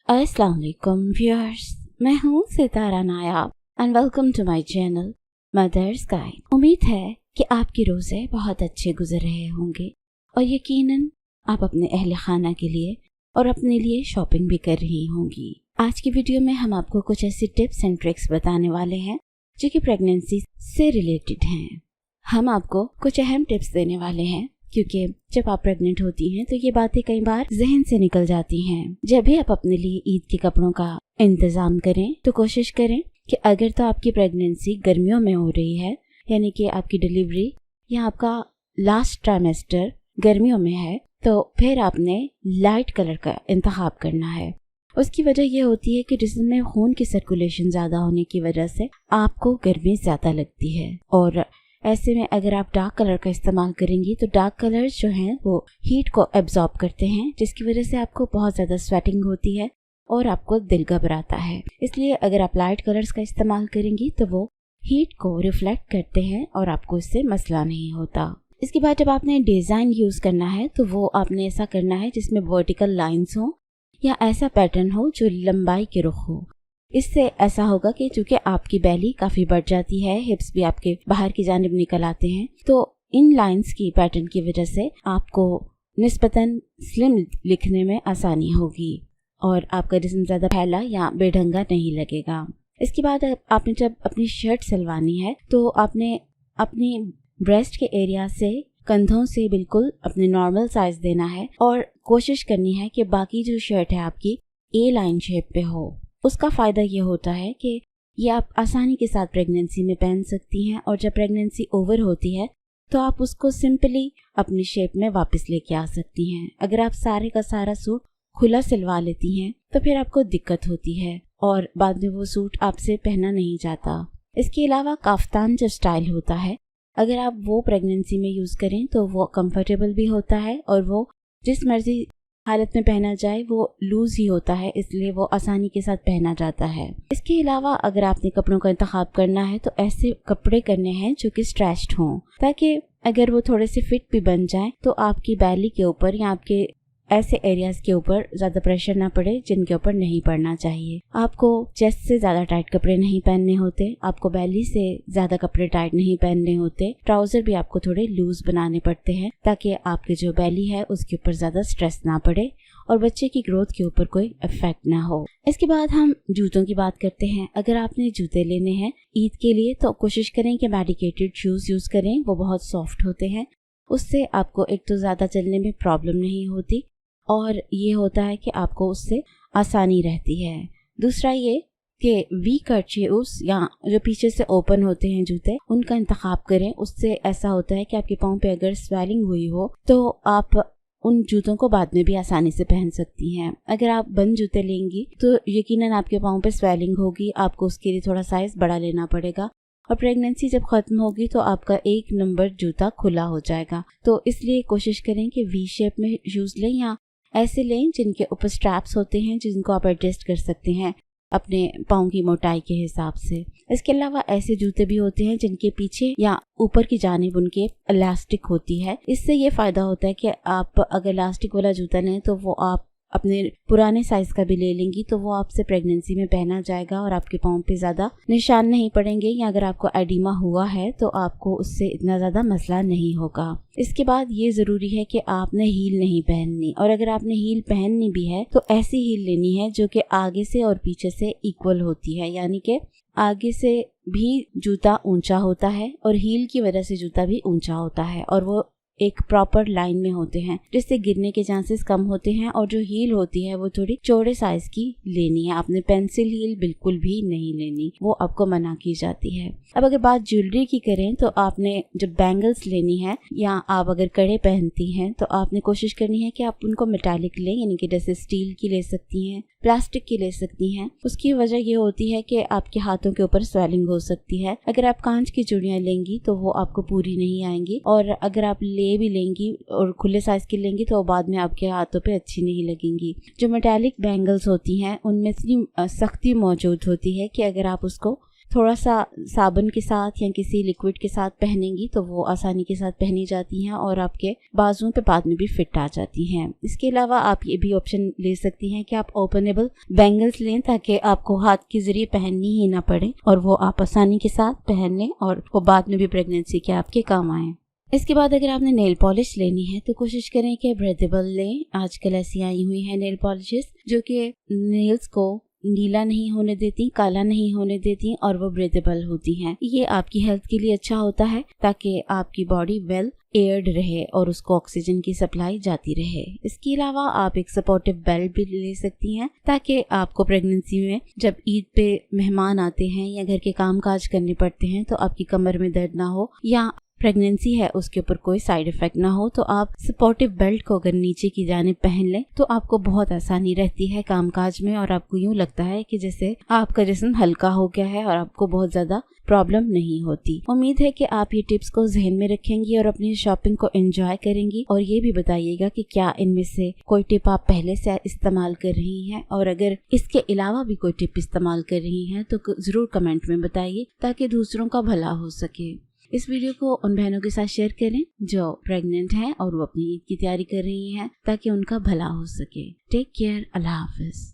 अस्सलाम वालेकुम व्यूअर्स, मैं हूँ Sitara Nayab and welcome to my channel mother's guide. उम्मीद है कि आपके रोज़े बहुत अच्छे गुजर रहे होंगे और यकीनन आप अपने अहले खाना के लिए और अपने लिए शॉपिंग भी कर रही होंगी। आज की वीडियो में हम आपको कुछ ऐसी टिप्स एंड ट्रिक्स बताने वाले हैं जो कि प्रेगनेंसी से रिलेटेड हैं। हम आपको कुछ अहम टिप्स देने वाले हैं क्योंकि जब आप प्रेग्नेंट होती हैं तो ये बातें कई बार जहन से निकल जाती हैं। जब भी आप अपने लिए ईद के कपड़ों का इंतजाम करें तो कोशिश करें कि अगर तो आपकी प्रेगनेंसी गर्मियों में हो रही है, यानी कि आपकी डिलीवरी या आपका लास्ट ट्राइमेस्टर गर्मियों में है, तो फिर आपने लाइट कलर का इंतखाब करना है। उसकी वजह यह होती है कि जिस्म में खून की सर्कुलेशन ज्यादा होने की वजह से आपको गर्मी ज्यादा लगती है और ऐसे में अगर आप डार्क कलर का इस्तेमाल करेंगी तो डार्क कलर्स जो हैं वो हीट को एब्जॉर्ब करते हैं, जिसकी वजह से आपको बहुत ज़्यादा स्वेटिंग होती है और आपको दिल घबराता है। इसलिए अगर आप लाइट कलर्स का इस्तेमाल करेंगी तो वो हीट को रिफ्लेक्ट करते हैं और आपको इससे मसला नहीं होता। इसके बाद जब आपने डिज़ाइन यूज़ करना है तो वो आपने ऐसा करना है जिसमें वर्टिकल लाइन्स हो या ऐसा पैटर्न हो जो लंबाई के रुख हो। इससे ऐसा होगा कि चूंकि आपकी बैली काफ़ी बढ़ जाती है, हिप्स भी आपके बाहर की जानिब निकल आते हैं, तो इन लाइंस की पैटर्न की वजह से आपको निस्बतन स्लिम लिखने में आसानी होगी और आपका जिस्म ज़्यादा फैला या बेढंगा नहीं लगेगा। इसके बाद आपने जब अपनी शर्ट सिलवानी है तो आपने अपनी ब्रेस्ट के एरिया से कंधों से बिल्कुल अपने नॉर्मल साइज देना है और कोशिश करनी है कि बाकी जो शर्ट है आपकी ए लाइन शेप पे हो। उसका फ़ायदा ये होता है कि ये आप आसानी के साथ प्रेगनेंसी में पहन सकती हैं और जब प्रेगनेंसी ओवर होती है तो आप उसको सिंपली अपनी शेप में वापस लेके आ सकती हैं। अगर आप सारे का सारा सूट खुला सिलवा लेती हैं तो फिर आपको दिक्कत होती है और बाद में वो सूट आपसे पहना नहीं जाता। इसके अलावा काफ्तान जो स्टाइल होता है, अगर आप वो प्रेगनेंसी में यूज़ करें तो वो कंफर्टेबल भी होता है और वो जिस मर्जी हालत में पहना जाए वो लूज ही होता है, इसलिए वो आसानी के साथ पहना जाता है। इसके अलावा अगर आपने कपड़ों का इंतखाब करना है तो ऐसे कपड़े करने हैं जो कि स्ट्रेच्ड हों, ताकि अगर वो थोड़े से फिट भी बन जाए तो आपकी बैली के ऊपर या आपके ऐसे एरियाज के ऊपर ज्यादा प्रेशर ना पड़े जिनके ऊपर नहीं पड़ना चाहिए। आपको चेस्ट से ज्यादा टाइट कपड़े नहीं पहनने होते, आपको बैली से ज्यादा कपड़े टाइट नहीं पहनने होते। ट्राउजर भी आपको थोड़े लूज बनाने पड़ते हैं ताकि आपके जो बैली है उसके ऊपर ज्यादा स्ट्रेस ना पड़े और बच्चे की ग्रोथ के ऊपर कोई इफेक्ट ना हो। इसके बाद हम जूतों की बात करते हैं। अगर आपने जूते लेने हैं ईद के लिए तो कोशिश करें कि मेडिकेटेड शूज यूज करें, वो बहुत सॉफ्ट होते हैं। उससे आपको एक तो ज्यादा चलने में प्रॉब्लम नहीं होती और ये होता है कि आपको उससे आसानी रहती है। दूसरा ये कि वी कट शूज या जो पीछे से ओपन होते हैं जूते, उनका इंतखाब करें। उससे ऐसा होता है कि आपके पाँव पे अगर स्वेलिंग हुई हो तो आप उन जूतों को बाद में भी आसानी से पहन सकती हैं। अगर आप बंद जूते लेंगी तो यकीनन आपके पाँव पे स्वेलिंग होगी, आपको उसके लिए थोड़ा साइज बड़ा लेना पड़ेगा और प्रेगनेंसी जब खत्म होगी तो आपका 1 नंबर जूता खुला हो जाएगा। तो इसलिए कोशिश करें कि वी शेप में शूज लें या ऐसे लें जिनके ऊपर स्ट्रैप्स होते हैं जिनको आप एडजस्ट कर सकते हैं अपने पाँव की मोटाई के हिसाब से। इसके अलावा ऐसे जूते भी होते हैं जिनके पीछे या ऊपर की जानिब उनके इलास्टिक होती है। इससे ये फायदा होता है कि आप अगर इलास्टिक वाला जूता लें तो वो आप अपने पुराने साइज का भी ले लेंगी तो वो आपसे प्रेगनेंसी में पहना जाएगा और आपके पाँव पे ज्यादा निशान नहीं पड़ेंगे, या अगर आपको एडिमा हुआ है तो आपको उससे इतना ज्यादा मसला नहीं होगा। इसके बाद ये जरूरी है कि आपने हील नहीं पहननी, और अगर आपने हील पहननी भी है तो ऐसी हील लेनी है जो कि आगे से और पीछे से इक्वल होती है, यानी कि आगे से भी जूता ऊंचा होता है और हील की वजह से जूता भी ऊंचा होता है और वो एक प्रॉपर लाइन में होते हैं, जिससे गिरने के चांसेस कम होते हैं। और जो हील होती है वो थोड़ी चौड़े साइज की लेनी है, आपने पेंसिल हील बिल्कुल भी नहीं लेनी, वो आपको मना की जाती है। अब अगर बात ज्वेलरी की करें तो आपने जब बैंगल्स लेनी है या आप अगर कड़े पहनती हैं तो आपने कोशिश करनी है कि आप उनको मेटालिक लें, यानी कि जैसे स्टील की ले सकती हैं, प्लास्टिक की ले सकती हैं। उसकी वजह ये होती है कि आपके हाथों के ऊपर स्वेलिंग हो सकती है। अगर आप कांच की चूड़ियां लेंगी तो वो आपको पूरी नहीं आएंगी, और अगर आप ले भी लेंगी और खुले साइज की लेंगी तो बाद में आपके हाथों पे अच्छी नहीं लगेंगी। जो मेटालिक बैंगल्स होती हैं उनमें इतनी सख्ती मौजूद होती है कि अगर आप उसको थोड़ा सा साबुन के साथ या किसी लिक्विड के साथ पहनेंगी तो वो आसानी के साथ पहनी जाती हैं और आपके बाजुओं पे बाद में भी फिट आ जाती हैं। इसके अलावा आप ये भी ऑप्शन ले सकती हैं कि आप ओपनेबल बैंगल्स लें ताकि आपको हाथ के जरिए पहननी ही ना पड़े और वो आप आसानी के साथ पहन लें और वो बाद में भी प्रेगनेंसी के आपके काम आए। इसके बाद अगर आपने नेल पॉलिश लेनी है तो कोशिश करें कि ब्रेदेबल लें। आजकल ऐसी आई हुई हैं नेल पॉलिशेस जो कि नेल्स को नीला नहीं होने देती, काला नहीं होने देती और वो ब्रेदेबल होती हैं। ये आपकी हेल्थ के लिए अच्छा होता है ताकि आपकी बॉडी वेल एयर्ड रहे और उसको ऑक्सीजन की सप्लाई जाती रहे। इसके अलावा आप एक सपोर्टिव बेल्ट भी ले सकती हैं ताकि आपको प्रेगनेंसी में जब ईद पे मेहमान आते हैं या घर के काम काज करने पड़ते हैं तो आपकी कमर में दर्द ना हो या प्रेगनेंसी है उसके ऊपर कोई साइड इफेक्ट ना हो। तो आप सपोर्टिव बेल्ट को अगर नीचे की जानिब पहन लें तो आपको बहुत आसानी रहती है कामकाज में और आपको यूं लगता है कि जैसे आपका जिस्म हल्का हो गया है और आपको बहुत ज्यादा प्रॉब्लम नहीं होती। उम्मीद है कि आप ये टिप्स को जहन में रखेंगी और अपनी शॉपिंग को एंजॉय करेंगी और ये भी बताइएगा कि क्या इनमें से कोई टिप आप पहले से इस्तेमाल कर रही हैं और अगर इसके अलावा भी कोई टिप इस्तेमाल कर रही हैं तो जरूर कमेंट में बताइए ताकि दूसरों का भला हो सके। इस वीडियो को उन बहनों के साथ शेयर करें जो प्रेग्नेंट हैं और वो अपनी ईद की तैयारी कर रही हैं ताकि उनका भला हो सके। Take care. अल्लाह हाफिज।